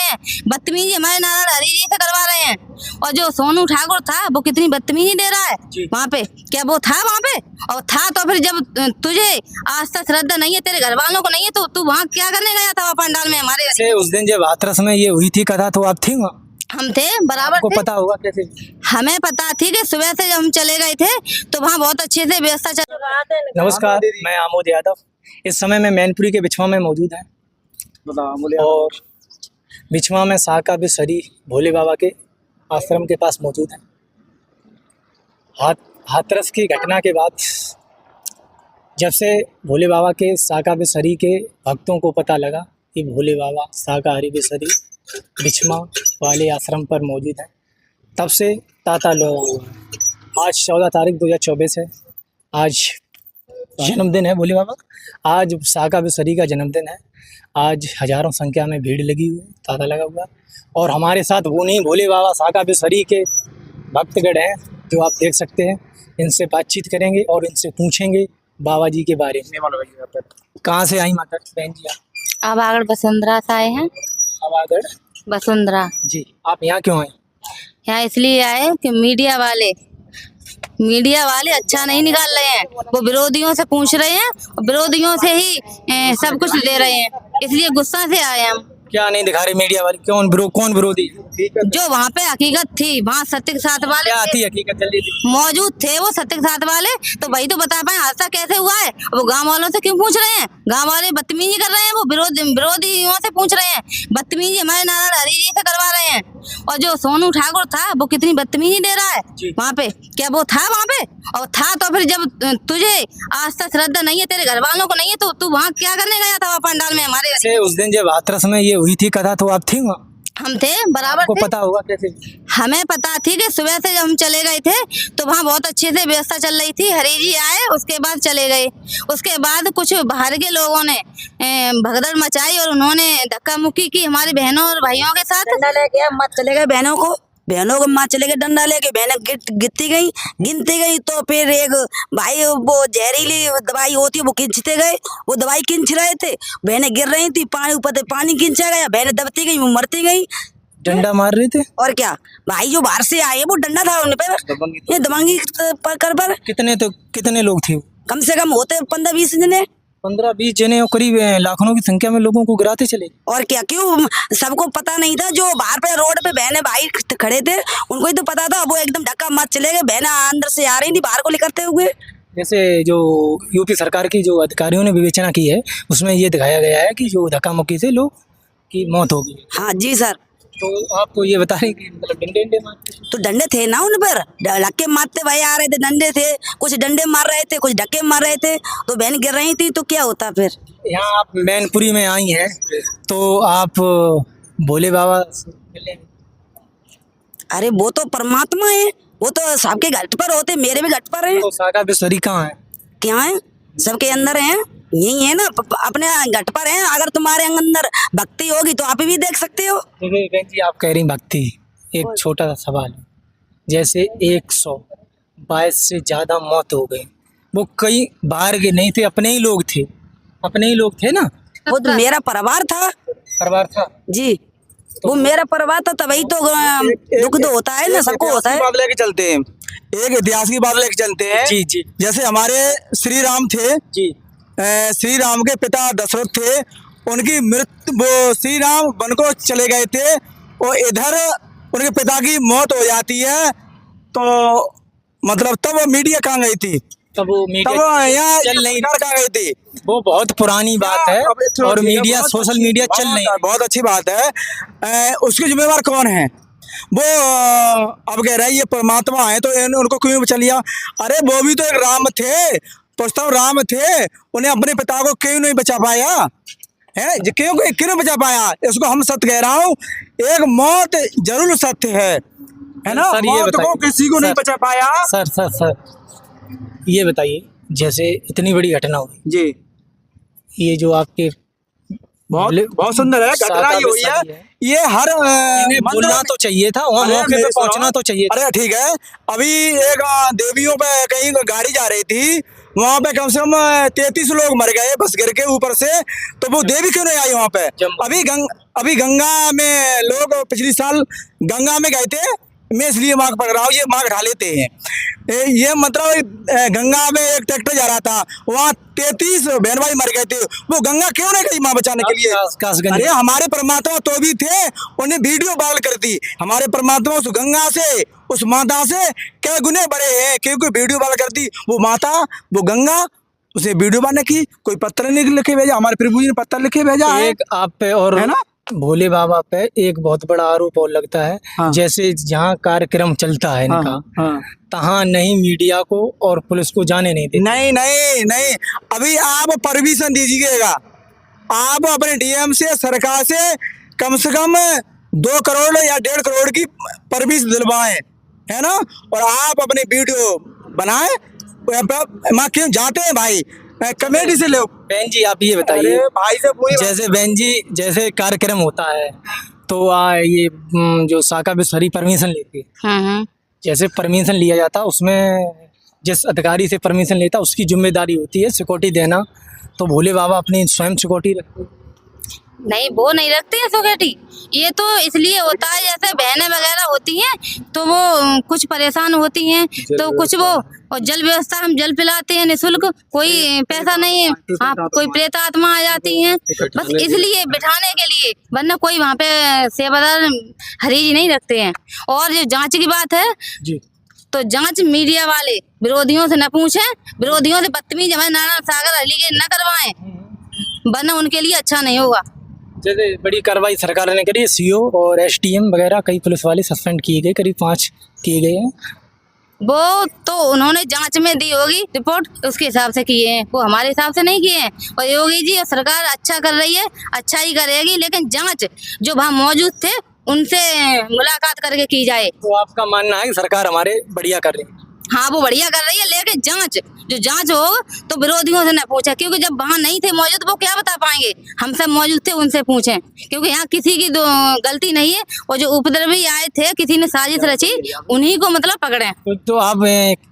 हैं, बदतमीजी हमारे नारायण हरी जी से करवा रहे हैं। और जो सोनू ठाकुर था वो कितनी बदतमीजी दे रहा है वहाँ पे, क्या वो था वहाँ पे? और था तो फिर जब तुझे आस्था श्रद्धा नहीं है, तेरे घर वालों को नहीं है, तो तू वहाँ क्या करने गया था पंडाल में हमारे? से उस दिन जब हाथरस में ये हुई थी कथा तो आप थी वहाँ? हम थे, बराबर को थे। पता होगा कैसे? हमें पता थी कि सुबह से जब हम चले गए थे तो वहाँ बहुत अच्छे से व्यवस्था चल रहा था। नमस्कार, मैं आमोद यादव। इस समय मैं मैनपुरी के बिछवा में मौजूद है और बिछवा में साका बिसरी भोले बाबा के आश्रम के पास मौजूद है। हाथरस की घटना के बाद जब से भोले बाबा के साका बिसरी के भक्तों को पता लगा कि भोले बाबा साका हरि बिसरी बिछमा वाले आश्रम पर मौजूद है, तब से ताता लोग आज 14 तारीख 2024 है। आज जन्मदिन है भोले बाबा का। आज साका बिसरी का जन्मदिन है। आज हजारों संख्या में भीड़ लगी हुई है, तांता लगा हुआ। और हमारे साथ वो नहीं भोले बाबा साका बिसरी के भक्तगण हैं जो आप देख सकते हैं। इनसे बातचीत करेंगे और इनसे पूछेंगे बाबा जी के बारे में। कहाँ से आई माता बहन जी? अब आगड़ वसुंधरा से आए हैं। आवागढ़ वसुंधरा जी। आप यहाँ क्यों आए? यहाँ इसलिए आए कि मीडिया वाले अच्छा नहीं निकाल रहे हैं। वो विरोधियों से पूछ रहे हैं और विरोधियों से ही सब कुछ ले रहे हैं, इसलिए गुस्सा से आए हम। क्या नहीं दिखा रहे मीडिया वाले? कौन विरोधी? जो वहाँ पे हकीकत थी, वहाँ सत्य के साथ वाले क्या आती हकीकत जल्दी मौजूद थे, वो सत्य के साथ वाले, तो वही तो बता पाए हादसा कैसे हुआ है। वो गांव वालों से क्यों पूछ रहे हैं? गांव वाले बदतमीजी कर रहे हैं, वो विरोधियों से पूछ रहे हैं। बदतमीजी हमारे नारायण हरी जी से करवा रहे हैं। और जो सोनू ठाकुर था वो कितनी बदतमीजी दे रहा है वहाँ पे, क्या वो था वहाँ पे? और था तो फिर जब तुझे आस्था श्रद्धा नहीं है, तेरे घर वालों को नहीं है, तो तू वहाँ क्या करने गया था पंडाल में हमारे? से उस दिन जब हाथरस में ये हुई थी कथा तो आप थी वहाँ? हम थे, बराबर को थे। पता होगा कैसे? हमें पता थी कि सुबह से जब हम चले गए थे तो वहाँ बहुत अच्छे से व्यवस्था चल रही थी। हरी जी आए, उसके बाद चले गए। उसके बाद कुछ बाहर के लोगों ने भगदड़ मचाई और उन्होंने धक्का मुक्की की हमारी बहनों और भाइयों के साथ। डंडा लेके मत चले गए बहनों को मार चले गए, डंडा लेके बहनें गिनती गई तो फिर एक भाई वो जहरीली दवाई होती है वो खींचते गए, वो दवाई खींच रहे थे, बहनें गिर रही थी, पानी ऊपर पानी खींचा गया, बहनें दबती गई, वो मरती गई। डंडा मार रहे थे? और क्या, भाई जो बाहर से आए वो डंडा था उन पर, ये दबंगी पर कितने लोग थे? कम से कम होते 15-20 जने। 15-20 जने और करीब लाखों की संख्या में लोगों को गिराते चले। और क्या, क्यों सबको पता नहीं था? जो बाहर पे रोड पे बहने भाई खड़े थे उनको ही तो पता था। वो एकदम धक्का मत चले गए, बहना अंदर से आ रही थी बाहर को लेकर हुए। जैसे जो यूपी सरकार की जो अधिकारियों ने विवेचना की है उसमें ये दिखाया गया है कि जो धक्का मुक्की से लोग की मौत हो गई। हाँ जी सर। तो आपको ये बता रहे कि मतलब डंडे मारते? तो डंडे थे ना उन पर, धक्के मारते भाई आ रहे थे, डंडे थे, कुछ डंडे मार रहे थे, कुछ धक्के मार रहे थे, तो बहन गिर रही थी तो क्या होता फिर? यहाँ आप मैनपुरी में आई हैं तो आप भोले बाबा से मिले? अरे वो तो परमात्मा है, वो तो सबके घट पर होते, मेरे भी घट पर है। तो साका बिसरी कहाँ है? क्या है? सबके अंदर है, यही है ना, अपने घट पर है। अगर तुम्हारे अंदर भक्ति होगी तो आप भी देख सकते हो। देखिए बहन जी, आप कह रही भक्ति, एक छोटा सा सवाल है। जैसे 122 से ज्यादा मौत हो गई, वो कई बाहर के नहीं थे, अपने ही लोग थे ना? वो तो मेरा परिवार था जी, वो मेरा परिवार था, तभी तो दुख तो होता है ना, सबको होता है। बात लेके चलते हैं, एक इतिहास की बात लेके चलते हैं। जी जी। जैसे हमारे श्री राम थे जी। श्री राम के पिता दशरथ थे, उनकी मृत्यु, वो श्री राम वन को चले गए थे और इधर उनके पिता की मौत हो जाती है, तो मतलब तब वो मीडिया कहाँ गई थी? तब वो यहाँ चल नहीं, कहाँ गई थी? वो बहुत पुरानी बात है और मीडिया, सोशल मीडिया चल नहीं। बहुत अच्छी बात है। उसके जिम्मेवार कौन है? वो अब कह रहा है ये परमात्मा है तो उनको क्यों बचा लिया? अरे वो भी तो एक राम थे, पुस्तक राम थे, उन्हें अपने पिता को क्यों नहीं बचा पाया है? क्यों बचा पाया? इसको हम सत्य कह रहा हूँ, एक मौत जरूर सत्य है ना? सर, ये मौत को किसी को नहीं बचा पाया। सर ये बताइए, जैसे इतनी बड़ी घटना हुई जी, ये जो आपके बहुत सुंदर है घटना ये हुई है। ये हर बोलना तो चाहिए था, वहाँ मौके पे पहुंचना तो चाहिए। अरे ठीक है, अभी एक देवियों पे कहीं गाड़ी जा रही थी, वहाँ पे कम से कम 33 लोग मर गए बस गिर के ऊपर से, तो वो देवी क्यों नहीं आई वहाँ पे? अभी गंगा में लोग पिछले साल गंगा में गए थे, मैं इसलिए मार्ग पकड़ रहा हूँ, ये मार्ग ढा लेते हैं। ये मतलब गंगा में एक ट्रैक्टर जा रहा था, वहाँ 33 बहन भाई मर गए थे, वो गंगा क्यों नहीं गई माँ बचाने के लिए? अरे हमारे परमात्मा तो भी थे, उन्हें वीडियो वायरल कर दी। हमारे परमात्मा उस गंगा से, उस माता से क्या गुने बड़े हैं, क्योंकि वीडियो वायरल कर दी। वो माता, वो गंगा, उसे वीडियो बनाने की कोई पत्र नहीं लिखे भेजा, हमारे प्रभु जी ने पत्र लिखे भेजा है। एक आप पे और है ना, भोले बाबा पे एक बहुत बड़ा आरोप और लगता है। हाँ। जैसे जहाँ कार्यक्रम चलता है इनका, हाँ। तहाँ नहीं मीडिया को और पुलिस को जाने नहीं देते। नहीं नहीं नहीं, अभी आप परमिशन दीजिएगा, आप अपने डीएम से, सरकार से कम 2 करोड़ या 1.5 करोड़ की परमिशन दिलवाएं, है ना, और आप अपने वीडियो बनाएं। माँ क्यों जाते हैं भाई, कमेटी से लो। बहन जी आप ये बताइए, भाई से पूरी जैसे बहन जी जैसे कार्यक्रम होता है तो ये जो साका बिस्वरी परमिशन लेती है, जैसे परमिशन लिया जाता उसमें जिस अधिकारी से परमिशन लेता उसकी जिम्मेदारी होती है सिक्योरिटी देना, तो भोले बाबा अपनी स्वयं सिक्योरिटी रखते हैं? नहीं, वो नहीं रखते हैं सिक्योरिटी। ये तो इसलिए होता है जैसे बहनें वगैरह होती हैं तो वो कुछ परेशान होती हैं, तो कुछ वो, और जल व्यवस्था हम जल पिलाते हैं निःशुल्क, कोई पैसा नहीं है। हाँ, कोई प्रेत आत्मा आ जाती हैं, बस इसलिए बिठाने के लिए, वरना कोई वहाँ पे सेवादार हरीजी नहीं रखते हैं। और जो जांच की बात है जी, तो जांच मीडिया वाले विरोधियों से न पूछें, विरोधियों से बदतमीज हमारे नारायण सागर अली के न करवाएं, वरना उनके लिए अच्छा नहीं होगा। जैसे बड़ी कार्रवाई सरकार ने करी, सीओ और एसटीएम वगैरह कई पुलिस वाले सस्पेंड किए गए, करीब 5 किए गए हैं। वो तो उन्होंने जांच में दी होगी रिपोर्ट, उसके हिसाब से किए हैं, वो हमारे हिसाब से नहीं किए हैं। और योगी जी और सरकार अच्छा कर रही है, अच्छा ही करेगी, लेकिन जांच जो वहाँ मौजूद थे उनसे मुलाकात करके की जाए। तो आपका मानना है कि सरकार हमारे बढ़िया कर रही है? हाँ, वो बढ़िया कर रही है, लेकिन जांच हो तो विरोधियों से न पूछे, क्योंकि जब वहाँ नहीं थे मौजूद वो क्या बता पाएंगे। हम सब मौजूद थे, उनसे पूछें, क्योंकि यहाँ किसी की गलती नहीं है। और जो उपद्रवी आए थे, किसी ने साजिश रची, उन्हीं को मतलब पकड़े। तो आप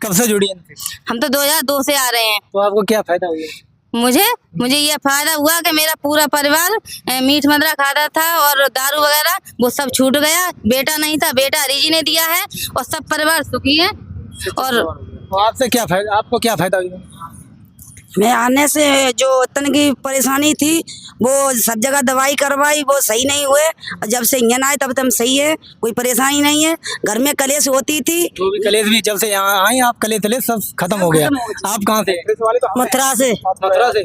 कब से जुड़ी हैं? हम तो 2002 से आ रहे हैं। तो आपको क्या फायदा हुआ? मुझे ये फायदा हुआ कि मेरा पूरा परिवार मीट मदरा खाता था और दारू वगैरह वो सब छूट गया। बेटा नहीं था, बेटा हरीजी ने दिया है, और सब परिवार सुखी है। और तो आपसे क्या फायदा, आपको क्या फायदा हुआ? मैं आने से जो तन की परेशानी थी वो सब जगह दवाई करवाई, वो सही नहीं हुए, और जब से इंजन आए तब तक सही है, कोई परेशानी नहीं है। घर में कलेश होती थी, तो भी कलेश भी जब से यहाँ आए आप कलेश सब खत्म हो गया। आप कहाँ से? मथुरा से। मथुरा से।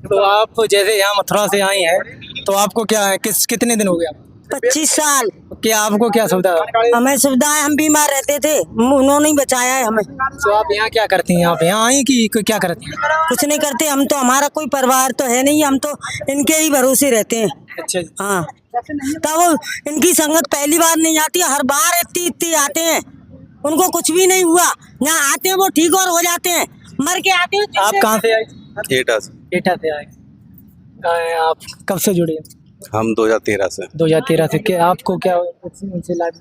तो आप जैसे यहाँ मथुरा से आए हैं तो आपको क्या है, कितने दिन हो गया? 25 साल। क्या आपको क्या सुविधा है? हमें सुविधा है, हम बीमार रहते थे, उन्होंने ही बचाया है हमें। तो आप यहाँ क्या करती हैं? आप यहाँ आई कि क्या करती हैं? कुछ नहीं करते हम तो, हमारा कोई परिवार तो है नहीं, हम तो इनके ही भरोसे रहते हैं। अच्छा। हाँ, तब इनकी संगत पहली बार नहीं आती, हर बार इतनी आते हैं, उनको कुछ भी नहीं हुआ। यहाँ आते हैं वो ठीक और हो जाते हैं, मर के आते हैं। आप कहाँ से आए? एटा से। एटा से आए। आप कब से जुड़े हैं? हम 2013 से। 2013 से। क्या आपको क्या इनसे लाभ?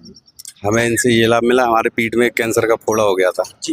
हमें इनसे ये लाभ मिला, हमारे पीठ में कैंसर का फोड़ा हो गया था। जी।